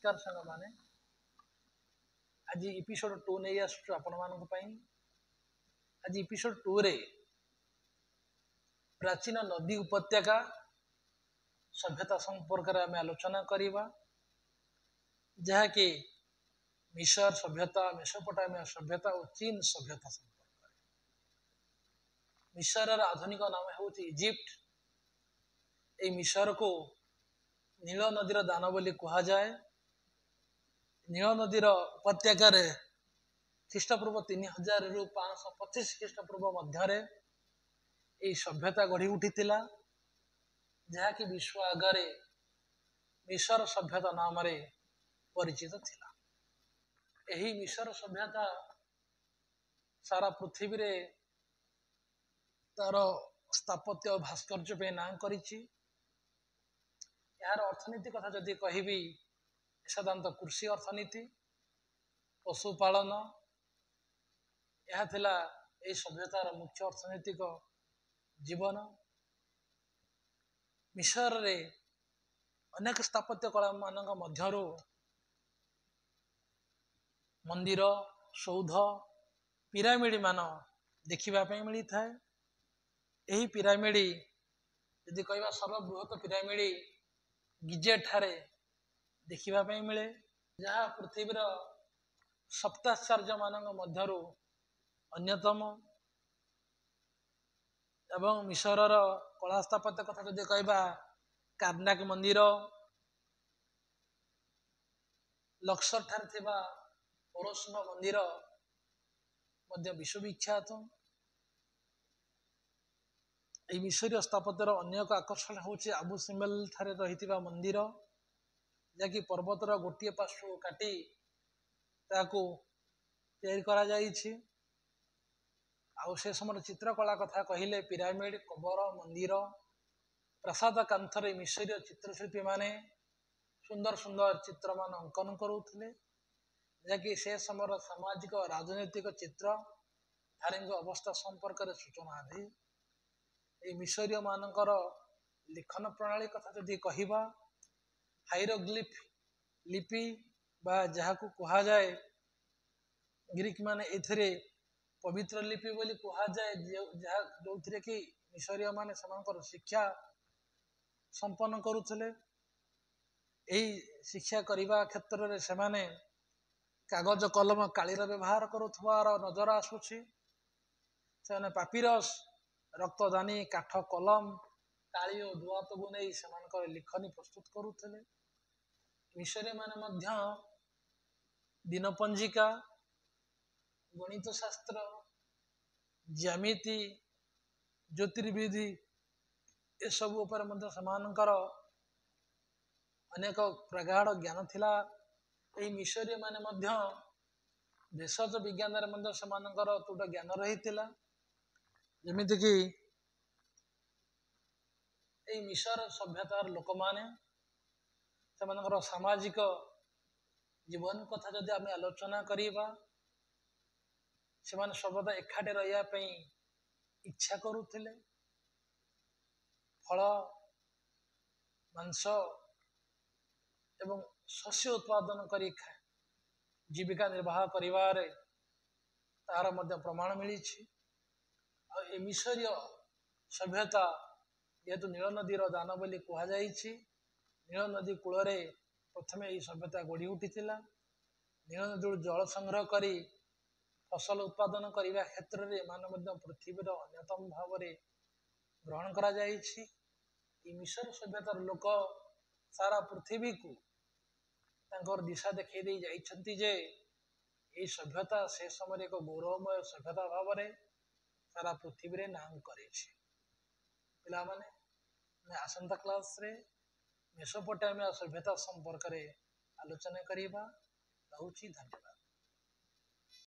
नमस्कार सांग माने आज एपिसोड 2 नहीं आसु आपण मानक पई आज एपिसोड 2 रे प्राचीन नदी उपत्यका सभ्यता संपर्क रे आमे आलोचना करिबा जहा कि मिस्र सभ्यता मेसोपोटामिया सभ्यता और चीन सभ्यता संपर्क मिस्र आधुनिक नाम होउची इजिप्ट ए मिस्र को नील नदीर दान बोली कहा जाए नील नदीर उपत्यका ख्रीष्टपूर्व 3000 रु 525 ख्रीष्टपूर्व मध्य सभ्यता गढ़ी उठी जहाँकि विश्व आगे मिस्र सभ्यता नाम परिचित थिला। यही मिस्र सभ्यता सारा पृथ्वी रे तार स्थापत्य और भास्कर्य पे ना करिछि। यार अर्थनीति कथा जदि कहबी साधारणतः कृषि अर्थनीति पशुपालन यह थिला ए सभ्यतार मुख्य अर्थनैतिक जीवन। मिस्र रे अनेक स्थापत्य कला मानक मध्यरु मंदिर सौध पिरामिड मान देखिबा पई मिली थाए। एही पिरामिड यदि कहबा सर्वबृहत पिरामिड गिजे ठारे देखिबा पई मिले जहाँ पृथ्वीर सप्ताश्चर्य मानक मध्यरु अन्यतम एवं मिस्रर कला स्थापत्य कथा जदि कहबा कार्नाक मंदिर लक्सर ठारे थिबा ओरोस्मा मंदिर मध्य विश्वविख्यात। এই ମିଶରୀୟ ସ୍ଥାପତ୍ୟର ଅନ୍ୟ ଏକ ଆକର୍ଷଣ ହେଉଛି ଆବୁ ସିମ୍ବେଲ ଠାରେ ରହିଥିବା ମନ୍ଦିର ଯାହାକି ପର୍ବତର ଗୋଟିଏ ପାର୍ଶ୍ୱକୁ କାଟି ତାକୁ ତିଆରି କରାଯାଇଛି। ଆଉ ସେ ସମୟର ଚିତ୍ରକଳା କଥା କହିଲେ ପିରାମିଡ କବର ମନ୍ଦିର ପ୍ରାସାଦ କାନ୍ଥରେ ମିଶରୀୟ ଚିତ୍ରଶିଳ୍ପୀ ମାନେ ସୁନ୍ଦର ସୁନ୍ଦର ଚିତ୍ରମାନ ଅଙ୍କନ କରୁଥିଲେ ଯାହାକି ସେ ସମୟର ସାମାଜିକ ରାଜନୈତିକ ଚିତ୍ର ଧାର୍ମିକ ଅବସ୍ଥା ସମ୍ପର୍କରେ ସୂଚନା ଦିଏ। এই ମିଶରୀୟ ମାନଙ୍କର ଲିଖନ ପ୍ରଣାଳୀ କଥା ଯଦି କହିବା ହାଇରୋଗ୍ଲିଫ୍ ଲିପି ବା ଯାହାକୁ କୁହାଯାଏ ଗ୍ରୀକ ମାନେ ଏଥିରେ ପବିତ୍ର ଲିପି ବୋଲି କୁହାଯାଏ ଯାହା ଯୋଉଥିରେ କି ମିଶରୀୟ ମାନେ ସେମାନଙ୍କର ଶିକ୍ଷା ସମ୍ପନ୍ନ କରୁଥିଲେ। ଏହି ଶିକ୍ଷା କରିବା କ୍ଷେତ୍ରରେ ସେମାନେ କାଗଜ କଲମ କାଳିର ବ୍ୟବହାର କରୁଥିବାର ନଜର ଆସୁଛି। ସେମାନେ ପାପିରସ ରକ୍ତଦାନୀ କାଠ କଲମ କାଳି ଓ ଦୁଆତକୁ ନେଇ ସେମାନଙ୍କର ଲିଖନୀ ପ୍ରସ୍ତୁତ କରୁଥିଲେ। ମିଶରୀୟ ମାନେ ମଧ୍ୟ ଦିନପଞ୍ଜିକା ଗଣିତ ଶାସ୍ତ୍ର ଜ୍ୟାମିତି ଜ୍ୟୋତିର୍ବିଧି ଏସବୁ ଉପରେ ମଧ୍ୟ ସେମାନଙ୍କର ଅନେକ ପ୍ରଗାଢ଼ ଜ୍ଞାନ ଥିଲା। ଏହି ମିଶରୀୟ ମାନେ ମଧ୍ୟ ଭେଷଜ ବିଜ୍ଞାନରେ ମଧ୍ୟ ସେମାନଙ୍କର ତୁଟ ଜ୍ଞାନ ରହିଥିଲା। ଯେମିତିକି এই ମିଶର ସଭ୍ୟତାର ଲୋକମାନେ ସେମାନଙ୍କର ସାମାଜିକ ଜୀବନ କଥା ଯଦି ଆମେ ଆଲୋଚନା କରିବା ସେମାନେ ସର୍ବଦା ଏକାଠି ରହିବା ପାଇଁ ଇଚ୍ଛା କରୁଥିଲେ। ଫଳ ମାଂସ ଏବଂ ଶସ୍ୟ ଉତ୍ପାଦନ କରି ଜୀବିକା ନିର୍ବାହ କରିବାରେ ତାହାର ମଧ୍ୟ ପ୍ରମାଣ ମିଳିଛି। ଆଉ ଏ ମିଶରୀୟ ସଭ୍ୟତା ଯେହେତୁ ନୀଳ ନଦୀର ଦାନ ବୋଲି କୁହାଯାଇଛି ନୀଳ ନଦୀ କୂଳରେ ପ୍ରଥମେ ଏହି ସଭ୍ୟତା ଗଢ଼ି ଉଠିଥିଲା। ନୀଳ ନଦୀରୁ ଜଳ ସଂଗ୍ରହ କରି ଫସଲ ଉତ୍ପାଦନ କରିବା କ୍ଷେତ୍ରରେ ଏମାନେ ମଧ୍ୟ ପୃଥିବୀର ଅନ୍ୟତମ ଭାବରେ ଗ୍ରହଣ କରାଯାଇଛି। ଏହି ମିଶର ସଭ୍ୟତାର ଲୋକ ସାରା ପୃଥିବୀକୁ ତାଙ୍କର ଦିଶା ଦେଖାଇ ଦେଇ ଯାଇଛନ୍ତି ଯେ ଏହି ସଭ୍ୟତା ସେ ସମୟରେ ଏକ ଗୌରବମୟ ସଭ୍ୟତା ଭାବରେ ସାରା ପୃଥିବୀରେ ନାମ କରିଛି। ପିଲାମାନେ ଆମେ ଆସନ୍ତା କ୍ଲାସରେ ମେସୋପୋଟାମିଆ ସଭ୍ୟତା ସମ୍ପର୍କରେ ଆଲୋଚନା କରିବା। ରହୁଛି, ଧନ୍ୟବାଦ।